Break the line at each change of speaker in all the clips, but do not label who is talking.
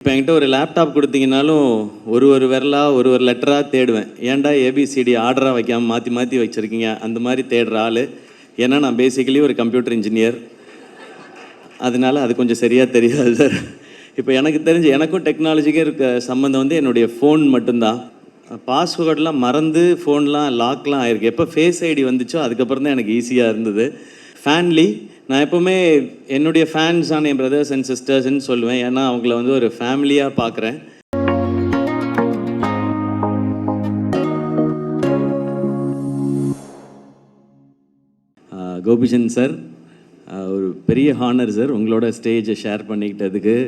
இப்போ என்கிட்ட ஒரு லேப்டாப் கொடுத்தீங்கனாலும் ஒரு விரலாக ஒரு லெட்டராக தேடுவேன். ஏன்டா ஏபிசிடி ஆர்டராக வைக்காமல் மாற்றி மாற்றி வச்சுருக்கீங்க அந்த மாதிரி தேடுற ஆள். ஏன்னா நான் பேசிக்கலி ஒரு கம்ப்யூட்டர் இன்ஜினியர். அதனால அது கொஞ்சம் சரியாக தெரியாது சார். இப்போ எனக்கு தெரிஞ்சு எனக்கும் டெக்னாலஜிக்கே இருக்க சம்மந்தம் வந்து என்னுடைய ஃபோன் மட்டும்தான். பாஸ்வேர்டெலாம் மறந்து ஃபோன்லாம் லாக்லாம் ஆயிருக்கு. எப்போ ஃபேஸ் ஐடி வந்துச்சோ அதுக்கப்புறம் தான் எனக்கு ஈஸியாக இருந்தது. ஃபேன்லி நான் எப்போவுமே என்னுடைய ஃபேன்ஸான என் பிரதர்ஸ் அண்ட் சிஸ்டர்ஸ்ன்னு சொல்லுவேன். ஏன்னா அவங்கள வந்து ஒரு ஃபேமிலியாக பார்க்குறேன். கோபிச்சந்த் சார், ஒரு பெரிய ஹானர் சார் உங்களோட ஸ்டேஜை ஷேர் பண்ணிக்கிட்டதுக்கு.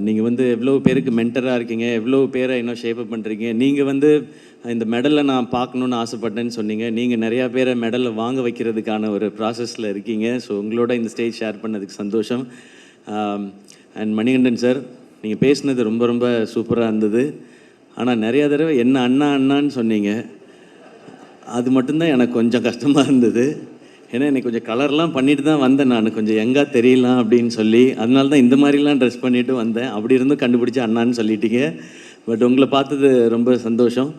நீங்கள் வந்து எவ்வளோ பேருக்கு மென்டராக இருக்கீங்க, எவ்வளோ பேரை இன்னும் ஷேப்பப் பண்ணுறீங்க. நீங்கள் வந்து இந்த மெடலை நான் பார்க்கணுன்னு ஆசைப்பட்டேன்னு சொன்னீங்க. நீங்கள் நிறையா பேரை மெடலை வாங்க வைக்கிறதுக்கான ஒரு ப்ராசஸில் இருக்கீங்க. ஸோ உங்களோட இந்த ஸ்டேஜ் ஷேர் பண்ணதுக்கு சந்தோஷம். அண்ட் மணிகண்டன் சார், நீங்கள் பேசுனது ரொம்ப ரொம்ப சூப்பராக இருந்தது. ஆனால் நிறையா தடவை என்ன அண்ணான்னு சொன்னீங்க. அது மட்டும்தான் எனக்கு கொஞ்சம் கஷ்டமாக இருந்தது. ஏன்னா எனக்கு கொஞ்சம் கலர்லாம் பண்ணிட்டு தான் வந்தேன். நான் கொஞ்சம் எங்கே தெரியலாம் அப்படின்னு சொல்லி, அதனால தான் இந்த மாதிரிலாம் ட்ரெஸ் பண்ணிவிட்டு வந்தேன். அப்படி இருந்தும் கண்டுபிடிச்சி அண்ணான்னு சொல்லிட்டீங்க. பட் உங்களை பார்த்தது ரொம்ப சந்தோஷம்.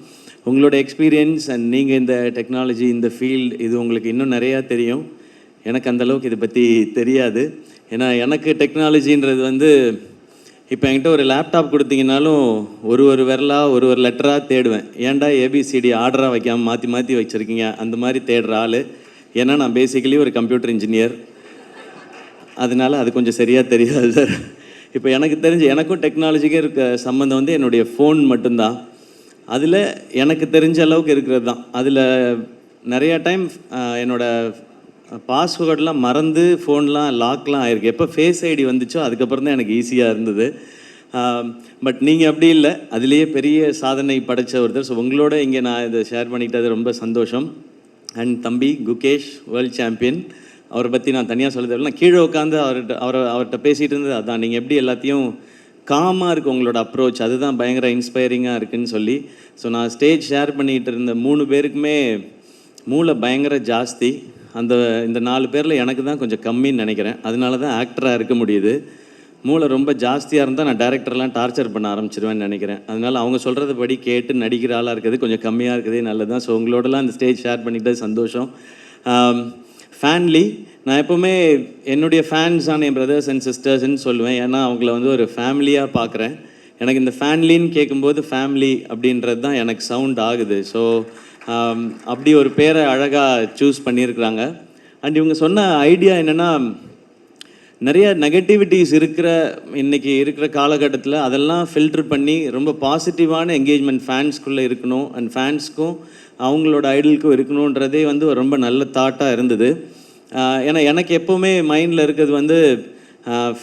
உங்களோட எக்ஸ்பீரியன்ஸ் அண்ட் நீங்கள் இந்த டெக்னாலஜி, இந்த ஃபீல்டு, இது உங்களுக்கு இன்னும் நிறையா தெரியும். எனக்கு அந்தளவுக்கு இதை பற்றி தெரியாது. ஏன்னா எனக்கு டெக்னாலஜின்றது வந்து இப்போ என்கிட்ட ஒரு லேப்டாப் கொடுத்தீங்கனாலும் ஒரு விரலாக ஒரு லெட்டராக தேடுவேன். ஏன்டா ஏபிசிடி ஆர்டராக வைக்காமல் மாற்றி மாற்றி வச்சுருக்கீங்க அந்த மாதிரி தேடுற ஆள். ஏன்னா நான் பேசிக்கலி ஒரு கம்ப்யூட்டர் இன்ஜினியர். அதனால அது கொஞ்சம் சரியாக தெரியாது சார். இப்போ எனக்கு தெரிஞ்சு எனக்கும் டெக்னாலஜிக்கே இருக்க சம்மந்தம் வந்து என்னுடைய ஃபோன் மட்டும்தான். அதில் எனக்கு தெரிஞ்ச அளவுக்கு இருக்கிறது தான். அதில் நிறையா டைம் என்னோடய பாஸ்வேர்டெலாம் மறந்து ஃபோன்லாம் லாக்லாம் ஆயிருக்கு. எப்போ ஃபேஸ் ஐடி வந்துச்சோ அதுக்கப்புறம் தான் எனக்கு ஈஸியாக இருந்தது. பட் நீங்கள் அப்படி இல்லை, அதுலேயே பெரிய சாதனை படைத்த ஒருத்தர். ஸோ உங்களோட இங்கே நான் இதை ஷேர் பண்ணிக்கிட்டது ரொம்ப சந்தோஷம். அண்ட் தம்பி குகேஷ், வேர்ல்டு சாம்பியன், அவரை பற்றி நான் தனியாக சொல்ல தேவையில்லை. நான் கீழே உட்காந்து அவர்கிட்ட பேசிகிட்டு இருந்தது அதான். நீங்கள் எப்படி எல்லாத்தையும் காமாக இருக்குது உங்களோட அப்ரோச், அதுதான் பயங்கர இன்ஸ்பைரிங்காக இருக்குதுன்னு சொல்லி. ஸோ நான் ஸ்டேஜ் ஷேர் பண்ணிக்கிட்டு இருந்த 3 பேருக்குமே மூளை பயங்கர ஜாஸ்தி. இந்த 4 பேரில் எனக்கு தான் கொஞ்சம் கம்மின்னு நினைக்கிறேன். அதனால தான் ஆக்டராக இருக்க முடியுது. மூளை ரொம்ப ஜாஸ்தியாக இருந்தால் நான் டேரக்டர்லாம் டார்ச்சர் பண்ண ஆரம்பிச்சிருவேன்னு நினைக்கிறேன். அதனால் அவங்க சொல்கிறத படி கேட்டு நடிக்கிற ஆளாக இருக்குது கொஞ்சம் கம்மியாக இருக்குது, நல்லது தான். ஸோ உங்களோடலாம் இந்த ஸ்டேஜ் ஷேர் பண்ணிக்கிட்டது சந்தோஷம். ஃபேன்லி நான் எப்போவுமே என்னுடைய ஃபேன்ஸான என் பிரதர்ஸ் அண்ட் சிஸ்டர்ஸ்ன்னு சொல்லுவேன். ஏன்னா அவங்கள வந்து ஒரு ஃபேமிலியாக பார்க்குறேன். எனக்கு இந்த ஃபேன்லின்னு கேட்கும்போது ஃபேமிலி அப்படின்றது தான் எனக்கு சவுண்ட் ஆகுது. ஸோ அப்படி ஒரு பேரை அழகாக சூஸ் பண்ணியிருக்கிறாங்க. அண்ட் இவங்க சொன்ன ஐடியா என்னென்னா, நிறைய நெகட்டிவிட்டிஸ் இன்றைக்கி இருக்கிற காலகட்டத்தில் அதெல்லாம் ஃபில்ட்ரு பண்ணி ரொம்ப பாசிட்டிவான என்கேஜ்மெண்ட் ஃபேன்ஸ்குள்ளே இருக்கணும். அண்ட் ஃபேன்ஸ்க்கும் அவங்களோட ஐடலுக்கும் இருக்கணுன்றதே வந்து ரொம்ப நல்ல தாட்டாக இருந்தது. ஏன்னா எனக்கு எப்போவுமே மைண்டில் இருக்கிறது வந்து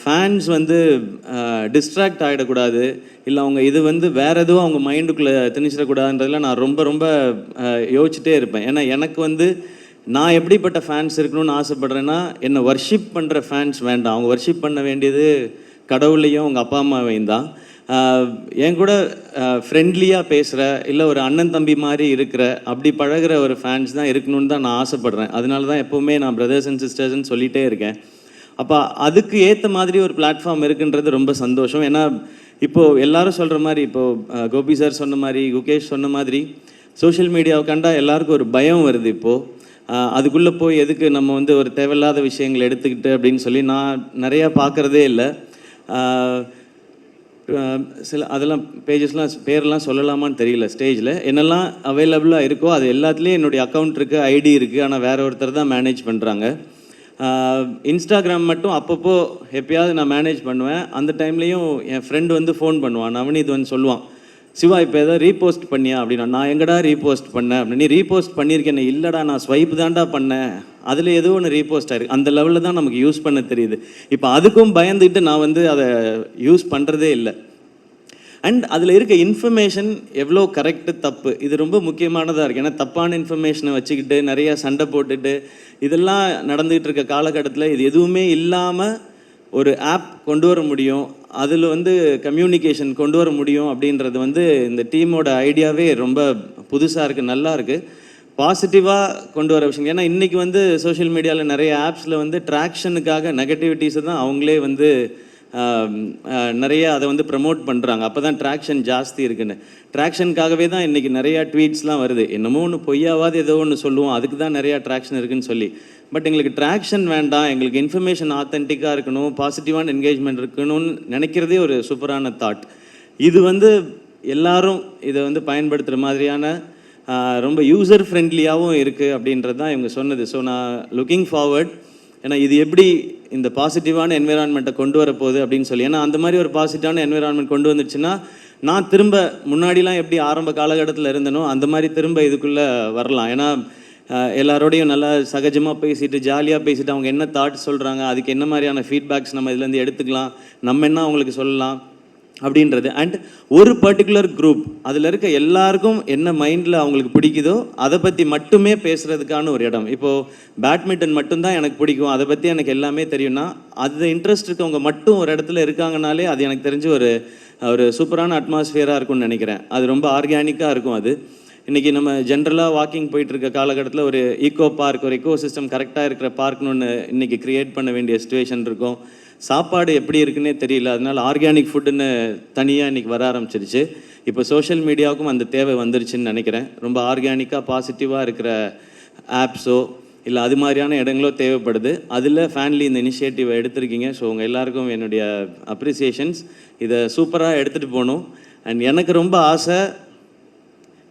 ஃபேன்ஸ் வந்து டிஸ்ட்ராக்ட் ஆகிடக்கூடாது, இல்லை அவங்க இது வந்து வேறு எதுவும் அவங்க மைண்டுக்குள்ளே திணிச்சிடக்கூடாதுன்றதில் நான் ரொம்ப யோசிச்சுட்டே இருப்பேன். ஏன்னா எனக்கு வந்து நான் எப்படிப்பட்ட ஃபேன்ஸ் இருக்கணும்னு ஆசைப்பட்றேன்னா, என்னை வர்ஷிப் பண்ணுற ஃபேன்ஸ் வேண்டாம். அவங்க வர்ஷிப் பண்ண வேண்டியது கடவுளையும் அவங்க அப்பா அம்மாவையும் தான். என் கூட ஃப்ரெண்ட்லியாக பேசுகிற, இல்லை ஒரு அண்ணன் தம்பி மாதிரி இருக்கிற, அப்படி பழகிற ஒரு ஃபேன்ஸ் தான் இருக்கணும்னு தான் நான் ஆசைப்பட்றேன். அதனால தான் எப்போவுமே நான் பிரதர்ஸ் அண்ட் சிஸ்டர்ஸ்ன்னு சொல்லிகிட்டே இருக்கேன். அப்போ அதுக்கு ஏற்ற மாதிரி ஒரு பிளாட்ஃபார்ம் இருக்குன்றது ரொம்ப சந்தோஷம். ஏன்னா இப்போது எல்லாரும் சொல்கிற மாதிரி, இப்போது கோபி சார் சொன்ன மாதிரி, குகேஷ் சொன்ன மாதிரி, சோஷியல் மீடியாவை கண்டா எல்லாருக்கும் ஒரு பயம் வருது. இப்போது அதுக்குள்ளே போய் எதுக்கு நம்ம வந்து ஒரு தேவையில்லாத விஷயங்களை எடுத்துக்கிட்டு அப்படின்னு சொல்லி நான் நிறையா பார்க்குறதே இல்லை. சில அதெல்லாம் பேஜஸ்லாம் பேரெல்லாம் சொல்லலாமான்னு தெரியல. ஸ்டேஜில் என்னெல்லாம் அவைலபிளாக இருக்கோ அது எல்லாத்துலேயும் என்னுடைய அக்கௌண்ட் இருக்குது, ஐடி இருக்குது. ஆனால் வேறு ஒருத்தர் தான் மேனேஜ் பண்ணுறாங்க. இன்ஸ்டாகிராம் மட்டும் அப்பப்போ எப்பயாவது நான் மேனேஜ் பண்ணுவேன். அந்த டைம்லேயும் என் ஃப்ரெண்டு வந்து ஃபோன் பண்ணுவான். நவனீத் வந்து சொல்லுவான், சிவா இப்போ எதாவது ரீபோஸ்ட் பண்ணியா அப்படின்னா. நான் எங்கடா ரீபோஸ்ட் பண்ணேன் அப்படின்னு. நீ ரீபோஸ்ட் பண்ணியிருக்கேன். இல்லைடா நான் ஸ்வைப் தான்டா பண்ணேன், அதில் ஏதோ ஒன்று ரீபோஸ்ட் ஆயிருக்கு. அந்த லெவலில் தான் நமக்கு யூஸ் பண்ண தெரியுது. இப்போ அதுக்கும் பயந்துட்டு நான் வந்து அதை யூஸ் பண்ணுறதே இல்லை. அண்ட் அதில் இருக்க இன்ஃபர்மேஷன் எவ்வளோ கரெக்டு தப்பு, இது ரொம்ப முக்கியமானதாக இருக்குது. ஏன்னா தப்பான இன்ஃபர்மேஷனை வச்சுக்கிட்டு நிறையா சண்டை போட்டுட்டு இதெல்லாம் நடந்துகிட்டு இருக்க காலகட்டத்தில் இது எதுவுமே இல்லாமல் ஒரு ஆப் கொண்டு வர முடியும், அதில் வந்து கம்யூனிகேஷன் கொண்டு வர முடியும் அப்படின்றது வந்து இந்த டீமோட ஐடியாவே ரொம்ப புதுசாக இருக்குது, நல்லா இருக்குது. பாசிட்டிவாக கொண்டு வர விஷயம். ஏன்னா இன்றைக்கி வந்து சோஷியல் மீடியாவில் நிறைய ஆப்ஸில் வந்து ட்ராக்ஷனுக்காக நெகட்டிவிட்டிஸை தான் அவங்களே வந்து நிறைய அதை வந்து ப்ரமோட் பண்ணுறாங்க. அப்போ தான் ட்ராக்ஷன் ஜாஸ்தி இருக்குன்னு. ட்ராக்ஷனுக்காகவே தான் இன்றைக்கி நிறையா ட்வீட்ஸ்லாம் வருது. என்னமோ ஒன்று பொய்யாவது ஏதோ ஒன்று சொல்லுவோம், அதுக்கு தான் நிறையா ட்ராக்ஷன் இருக்குதுன்னு சொல்லி. பட் எங்களுக்கு ட்ராக்ஷன் வேண்டாம், எங்களுக்கு இன்ஃபர்மேஷன் ஆத்தென்டிக்காக இருக்கணும், பாசிட்டிவான என்கேஜ்மெண்ட் இருக்கணும்னு நினைக்கிறதே ஒரு சூப்பரான தாட். இது வந்து எல்லாரும் இதை வந்து பயன்படுத்துகிற மாதிரியான ரொம்ப யூசர் ஃப்ரெண்ட்லியாகவும் இருக்குது அப்படின்றது தான் இவங்க சொன்னது. ஸோ நான் லுக்கிங் ஃபார்வர்ட், ஏன்னா இது எப்படி இந்த பாசிட்டிவான என்விரான்மெண்ட்டை கொண்டு வரப்போகுது அப்படின்னு சொல்லி. ஏன்னா அந்த மாதிரி ஒரு பாசிட்டிவான என்விரான்மெண்ட் கொண்டு வந்துச்சுன்னா நான் திரும்ப முன்னாடிலாம் எப்படி ஆரம்ப காலகட்டத்தில் இருந்தனோ அந்த மாதிரி திரும்ப இதுக்குள்ளே வரலாம். ஏன்னா எல்லாரோடையும் நல்லா சகஜமாக பேசிட்டு ஜாலியாக பேசிட்டு அவங்க என்ன தாட் சொல்கிறாங்க, அதுக்கு என்ன மாதிரியான ஃபீட்பேக்ஸ் நம்ம இதுலேருந்து எடுத்துக்கலாம், நம்ம என்ன அவங்களுக்கு சொல்லலாம் அப்படின்றது. அண்ட் ஒரு பர்டிகுலர் குரூப் அதில் இருக்க எல்லாருக்கும் என்ன மைண்டில் அவங்களுக்கு பிடிக்குதோ அதை பற்றி மட்டுமே பேசுகிறதுக்கான ஒரு இடம். இப்போது பேட்மிண்டன் மட்டும்தான் எனக்கு பிடிக்கும், அதை பற்றி எனக்கு எல்லாமே தெரியும்னா அது இன்ட்ரெஸ்ட் இருக்கவங்க மட்டும் ஒரு இடத்துல இருக்காங்கனாலே அது எனக்கு தெரிஞ்சு ஒரு சூப்பரான அட்மாஸ்ஃபியராக இருக்கும்னு நினைக்கிறேன். அது ரொம்ப ஆர்கானிக்காக இருக்கும். அது இன்றைக்கி நம்ம ஜென்ரலாக வாக்கிங் போயிட்டுருக்க காலகட்டத்தில் ஒரு ஈக்கோ பார்க், ஒரு எக்கோ சிஸ்டம் கரெக்டாக இருக்கிற பார்க்னு ஒன்று இன்றைக்கி க்ரியேட் பண்ண வேண்டிய சிச்சுவேஷன் இருக்கும். சாப்பாடு எப்படி இருக்குன்னே தெரியல, அதனால் ஆர்கானிக் ஃபுட்டுன்னு தனியாக இன்றைக்கி வர ஆரம்பிச்சிருச்சு. இப்போ சோஷியல் மீடியாவுக்கும் அந்த தேவை வந்துருச்சுன்னு நினைக்கிறேன். ரொம்ப ஆர்கானிக்காக பாசிட்டிவாக இருக்கிற ஆப்ஸோ இல்லை அது மாதிரியான இடங்களோ தேவைப்படுது. அதில் ஃபேன்லி இந்த இனிஷியேட்டிவை எடுத்திருக்கீங்க. ஸோ உங்கள் எல்லாருக்கும் என்னுடைய அப்ரிசியேஷன்ஸ். இதை சூப்பராக எடுத்துகிட்டு போகணும். அண்ட் எனக்கு ரொம்ப ஆசை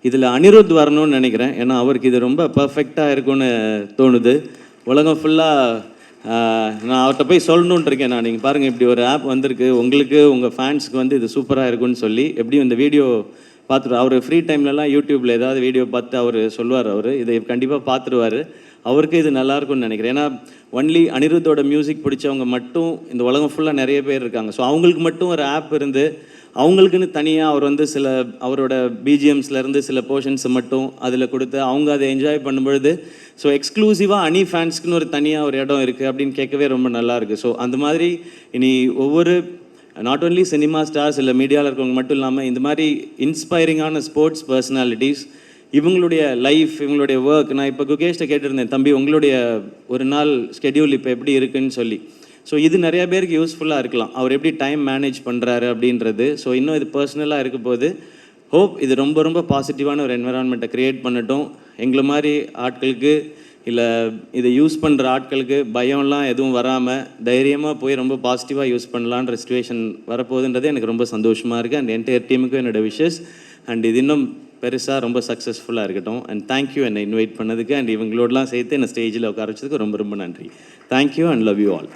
இதில் அனிருத் வரணும்னு நினைக்கிறேன். ஏன்னா அவருக்கு இது ரொம்ப பர்ஃபெக்டாக இருக்கும்னு தோணுது. உலகம் ஃபுல்லாக நான் அவர்கிட்ட போய் சொல்லணுன்ட்டு இருக்கேன். நீங்கள் பாருங்கள், இப்படி ஒரு ஆப் வந்திருக்கு, உங்களுக்கு உங்கள் ஃபேன்ஸுக்கு வந்து இது சூப்பராக இருக்குன்னு சொல்லி. எப்படியும் இந்த வீடியோ பார்த்துட்டு அவர் ஃப்ரீ டைம்லலாம் யூடியூப்பில் ஏதாவது வீடியோ பார்த்து அவர் சொல்லுவார். அவர் இதை கண்டிப்பாக பார்த்துருவார். அவருக்கு இது நல்லாயிருக்கும்னு நினைக்கிறேன். ஏன்னா ஒன்லி அனிருத்தோட மியூசிக் பிடிச்சவங்க மட்டும் இந்த உலகம் ஃபுல்லாக நிறைய பேர் இருக்காங்க. ஸோ அவங்களுக்கு மட்டும் ஒரு ஆப் இருந்து அவங்களுக்குன்னு தனியாக அவர் வந்து சில அவரோட பிஜிஎம்ஸ்லேருந்து சில போர்ஷன்ஸை மட்டும் அதில் கொடுத்து அவங்க அதை என்ஜாய் பண்ணும்பொழுது ஸோ எக்ஸ்க்ளூசிவாக அனி ஃபேன்ஸ்க்குன்னு ஒரு தனியாக ஒரு இடம் இருக்குது அப்படின்னு கேட்கவே ரொம்ப நல்லாயிருக்கு. ஸோ அந்த மாதிரி இனி ஒவ்வொரு நாட் ஓன்லி சினிமா ஸ்டார்ஸ் இல்லை மீடியாவில் இருக்கவங்க மட்டும் இல்லாமல் இந்த மாதிரி இன்ஸ்பைரிங்கான ஸ்போர்ட்ஸ் பர்சனாலிட்டிஸ் இவங்களுடைய லைஃப், இவங்களுடைய ஒர்க். நான் இப்போ குகேஷ்ட கேட்டிருந்தேன், தம்பி உங்களுடைய ஒரு நாள் ஸ்கெடியூல் இப்போ எப்படி இருக்குன்னு சொல்லி. ஸோ இது நிறைய பேருக்கு யூஸ்ஃபுல்லாக இருக்கலாம், அவர் எப்படி டைம் மேனேஜ் பண்ணுறாரு அப்படின்றது. ஸோ இன்னும் இது பர்சனலாக இருக்க போது ஹோப் இது ரொம்ப ரொம்ப பாசிட்டிவான ஒரு என்விரான்மெண்ட்டை க்ரியேட் பண்ணட்டும். எங்களை மாதிரி ஆட்களுக்கு இல்லை இதை யூஸ் பண்ணுற ஆட்களுக்கு பயம்லாம் எதுவும் வராமல் தைரியமாக போய் ரொம்ப பாசிட்டிவாக யூஸ் பண்ணலான்ற சிச்சுவேஷன் வரப்போகுதுன்றது எனக்கு ரொம்ப சந்தோஷமாக இருக்குது. அண்ட் என்டையர் டீமுக்கும் என்னோட விஷஸ். அண்ட் இது இன்னும் பெருசாக ரொம்ப சக்ஸஸ்ஃபுல்லாக இருக்கட்டும். அண்ட் தேங்க்யூ என்னை இன்வைட் பண்ணதுக்கு. அண்ட் இவங்களோடலாம் சேர்த்து என்னை ஸ்டேஜில் உட்கார வச்சதுக்கு ரொம்ப ரொம்ப நன்றி. Thank you and love you all.